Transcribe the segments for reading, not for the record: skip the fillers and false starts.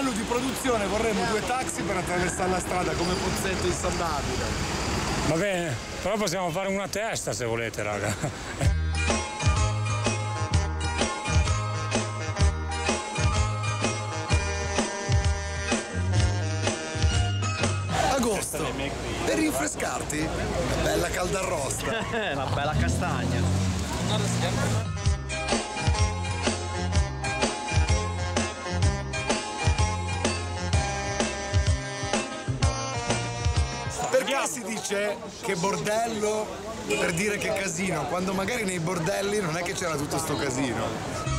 anno di produzione vorremmo 2 taxi per attraversare la strada come pozzetto insondabile. Va bene, però possiamo fare una testa se volete, raga. Agosto, per rinfrescarti, una bella caldarrosta. Una bella castagna. Perché si dice che bordello per dire che casino, quando magari nei bordelli non è che c'era tutto sto casino?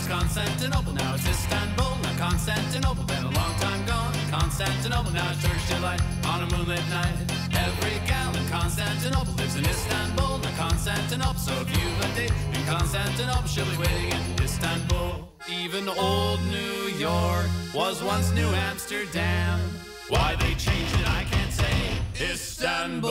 Constantinople, now it's Istanbul, now Constantinople, been a long time gone. Constantinople, now it's church delight on a moonlit night. Every gal in Constantinople lives in Istanbul, now Constantinople. So if you've a date in Constantinople, she'll be waiting in Istanbul. Even old New York was once New Amsterdam. Why they changed it, I can't say. Istanbul.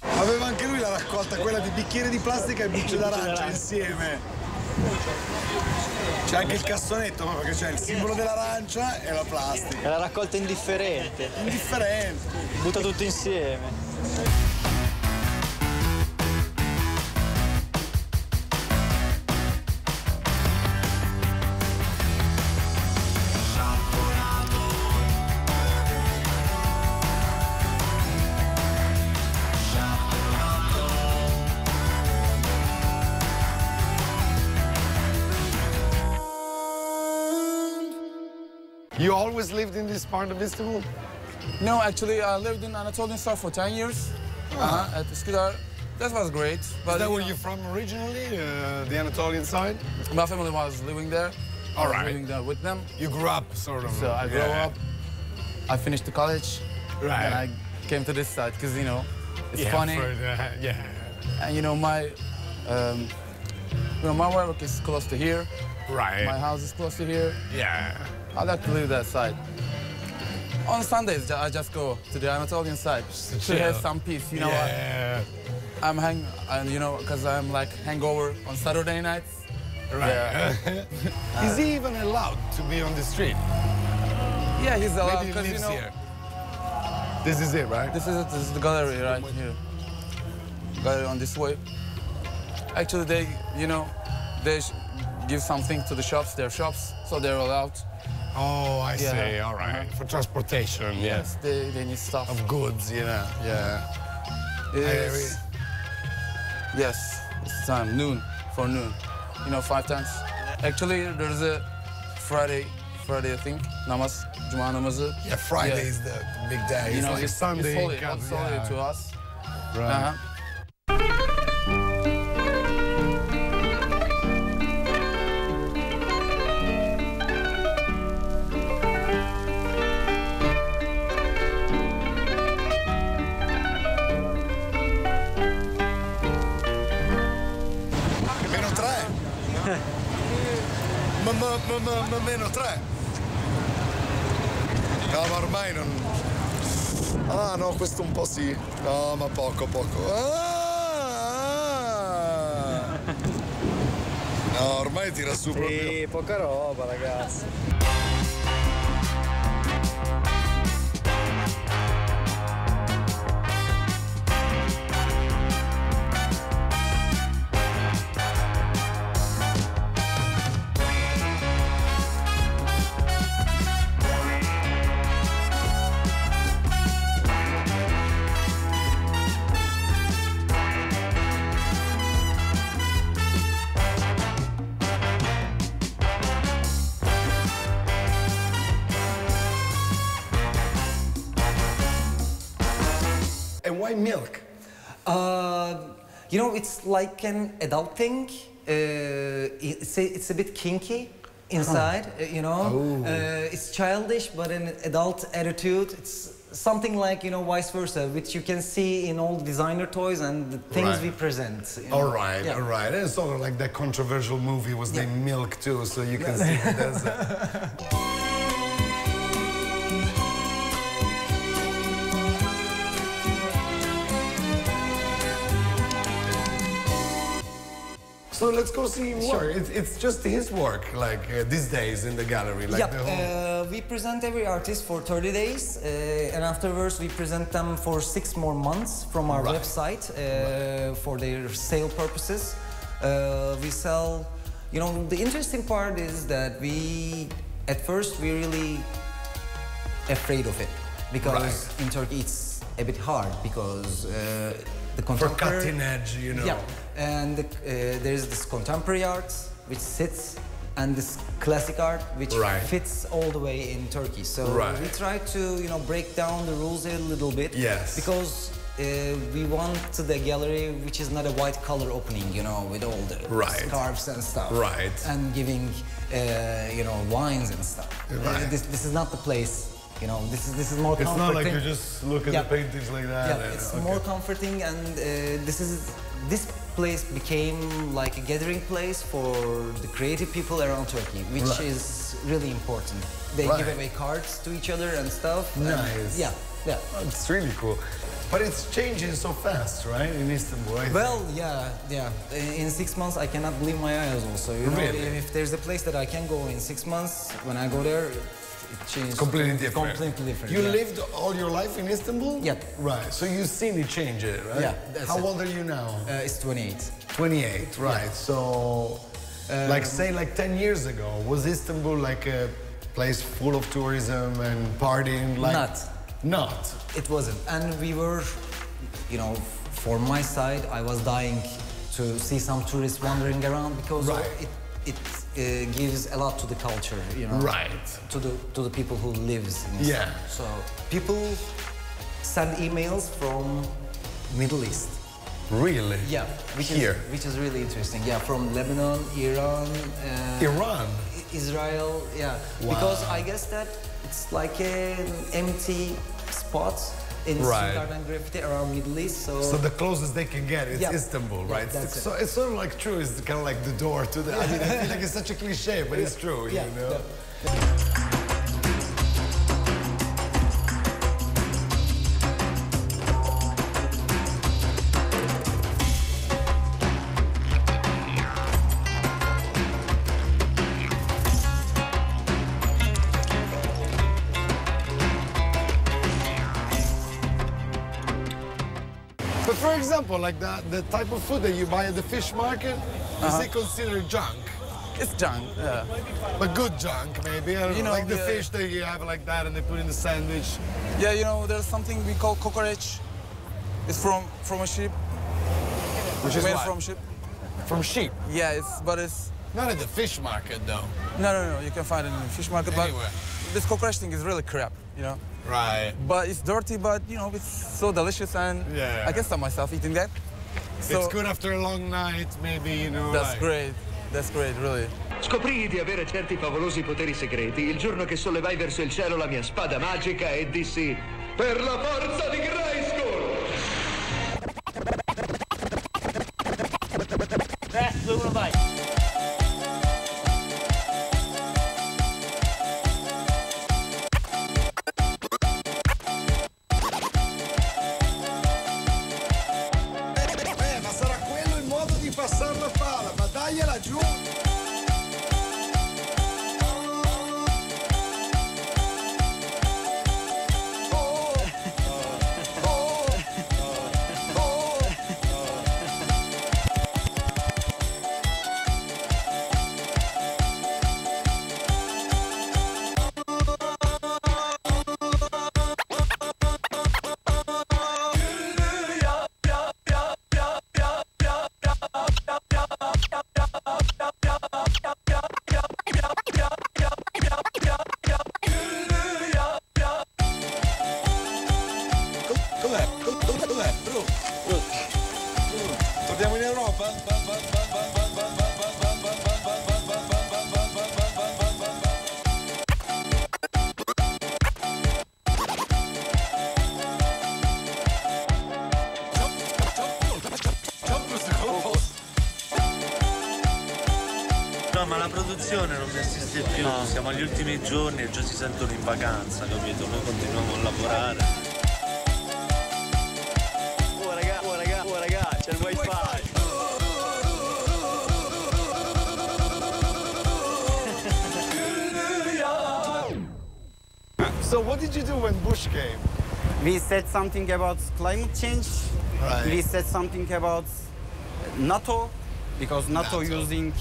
Aveva anche lui la raccolta, quella di bicchieri di plastica e bucce d'arancia insieme. C'è anche il cassonetto, ma perché c'è il simbolo dell'arancia e la plastica. È la raccolta indifferente. Indifferente. Butta tutto insieme. You always lived in this part of Istanbul? No, actually, I lived in Anatolian side for 10 years at Üsküdar. That was great. But Is that where you're from originally, the Anatolian side? My family was living there. All I was right. living there with them. You grew up, sort of. So I grew up. I finished the college. Right. And I came to this side because, you know, it's funny. Yeah. And, you know, my work is close to here. Right. My house is close to here. Yeah. I like to live that side. On Sundays, I just go to the Anatolian side to have some peace. You know, Yeah. I'm and you know, because I'm like hangover on Saturday nights. Right. Yeah. Is he even allowed to be on the street? Yeah, he's allowed Maybe he because you lives know. here. This is it, right? This is it. This is the gallery right here. Gallery on this way. Actually, they, you know, they give something to the shops, their shops, so they're allowed. Oh, I see. All right. For transportation. Yes, they need stuff. Of goods, you know. Yeah. It's, yes, it's time, noon, for noon. You know, 5 times. Actually, there's a Friday, I think, namaz, Cuma namazı. Yeah, Friday is the big day. You know, like it's Sunday. It's holy to us. Right. Meno 3. No, ma ormai non... Ah, no, questo un po' sì. No, ma poco. No, ormai tira su proprio. Sì, poca roba, ragazzi. Why milk? You know, it's like an adult thing. It's a bit kinky inside, you know. It's childish, but an adult attitude. It's something like, you know, vice versa, which you can see in all designer toys and the things we present. You know? All right. And it's sort of like that controversial movie was named Milk too, so you can see it as a... So let's go see him work. It's just his work, like these days in the gallery. Like we present every artist for 30 days, and afterwards we present them for 6 more months from our website for their sale purposes. We sell, you know, the interesting part is that at first we're really afraid of it, because in Turkey it's a bit hard, because the contemporary... For cutting edge, you know. Yeah, and there's this contemporary art which sits, and this classic art which fits all the way in Turkey. So we try to, you know, break down the rules a little bit. Yes. Because we want the gallery which is not a white collar opening, you know, with all the scarves and stuff. Right. And giving, you know, wines and stuff. This is not the place. You know, this is more comforting. It's not like you just look at the paintings like that. Yeah, it's more comforting, and this place became like a gathering place for the creative people around Turkey, which is really important. They give away cards to each other and stuff. Nice. Yeah. Oh, it's really cool. But it's changing so fast, right, in Istanbul, I think. Well, yeah. In 6 months, I cannot believe my eyes also. You know, if there's a place that I can go in 6 months, when I go there, it changed. Completely different. Completely different. You lived all your life in Istanbul? Yep. Right. So you've seen it change, right? Yeah. How old are you now? It's 28. 28, right. Yeah. So, like, say, like 10 years ago, was Istanbul like a place full of tourism and partying? Like, Not. It wasn't. And we were, you know, for my side, I was dying to see some tourists wandering around, because it gives a lot to the culture, you know. Right. To the people who lives in Istanbul. Yeah. So people send emails from Middle East. Really? Yeah. Which is really interesting. Yeah, from Lebanon, Iran. Israel. Yeah. Wow. Because I guess that it's like an empty spot in street art and graffiti around Middle East. So the closest they can get is Istanbul, right? So it's sort of like true. It's kind of like the door to the. I mean, I feel like it's such a cliche, but it's true. You know. But for example, like the type of food that you buy at the fish market, is it considered junk? It's junk, yeah. But good junk, maybe? I don't know, like the fish that you have like that and they put in the sandwich. Yeah, you know, there's something we call cockroach. It's from a sheep. Which is what? From sheep. From sheep? Yeah, but it's... Not at the fish market, though. No, you can find it in the fish market. Anywhere. But this cockroach thing is really crap, you know? Right. But it's dirty, but, you know, it's so delicious, and I can stop myself eating that. So, it's good after a long night, maybe, you know. That's great. That's great, really. Scoprii di avere certi favolosi poteri segreti il giorno che sollevai verso il cielo la mia spada magica e dissi: per la forza di Grayskull! 3, 2, 1, vai! Ma sarà quello il modo di passare la palla, ma dagliela giù! Dov'è? Torniamo in Europa? No, ma la produzione non esiste più, siamo agli ultimi giorni e già si sentono in vacanza, capito? Noi continuiamo a lavorare. Oh raga, c'è il wifi. So what did you do when Bush came? We said something about climate change. Right. We said something about NATO, because NATO using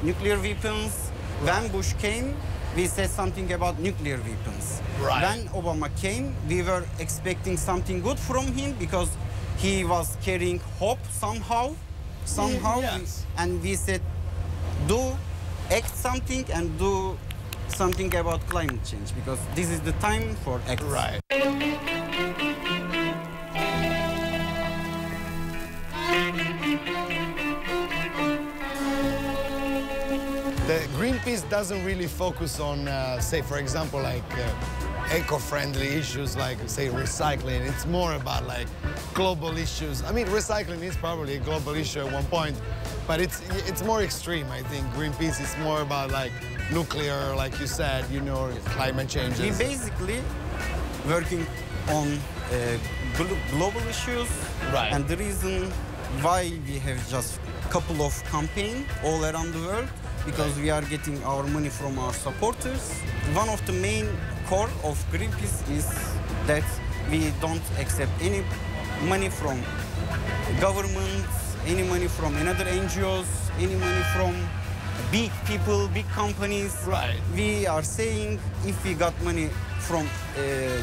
nuclear weapons. When Bush came, we said something about nuclear weapons. Right. When Obama came, we were expecting something good from him because he was carrying hope somehow. Yes. And we said, act something and do something about climate change, because this is the time for act. Right. The Greenpeace doesn't really focus on, say, for example, like eco-friendly issues like, say, recycling. It's more about, like, global issues. I mean, recycling is probably a global issue at one point, but it's more extreme, I think. Greenpeace is more about, like, nuclear, like you said, you know, climate changes. We basically working on global issues. Right. And the reason why we have just a couple of campaigns all around the world, because we are getting our money from our supporters. One of the main core of Greenpeace is that we don't accept any money from governments, any money from another NGOs, any money from big people, big companies. Right. We are saying if we got money from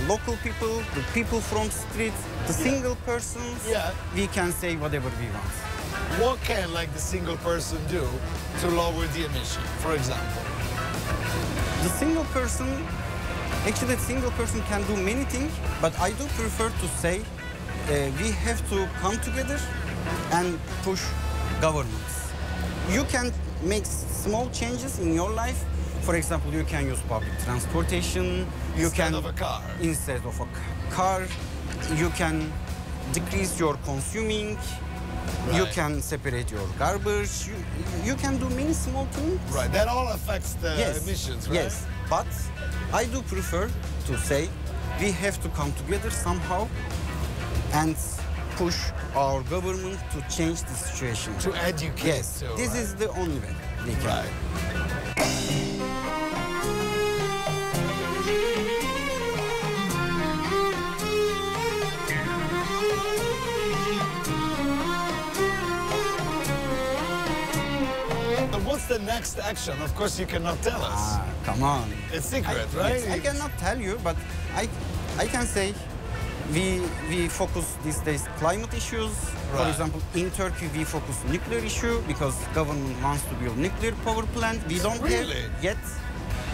local people, the people from streets, the single persons, we can say whatever we want. What can, like, the single person do to lower the emission, for example? The single person can do many things, but I do prefer to say we have to come together and push governments. You can make small changes in your life. For example, you can use public transportation. Instead of a car. Instead of a car, you can decrease your consuming. Right. You can separate your garbage. You can do many small things. Right, that all affects the emissions, right? Yes, but I do prefer to say we have to come together somehow and push our government to change the situation. To educate. Yes, too, this right? is the only way we can. Right. What's the next action? Of course, you cannot tell us. Come on. It's secret, right? Yes, I cannot tell you, but I can say we focus these days climate issues. Right. For example, in Turkey, we focus nuclear issue because government wants to build nuclear power plant. We don't have yet.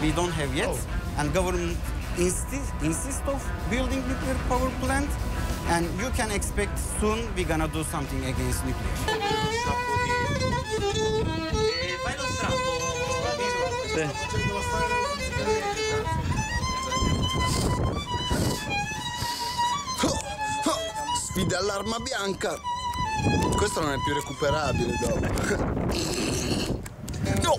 We don't have yet. And government insists of building nuclear power plant. And you can expect soon we're gonna do something against nuclear. Sfida all'arma bianca. Questo non è più recuperabile dopo. No!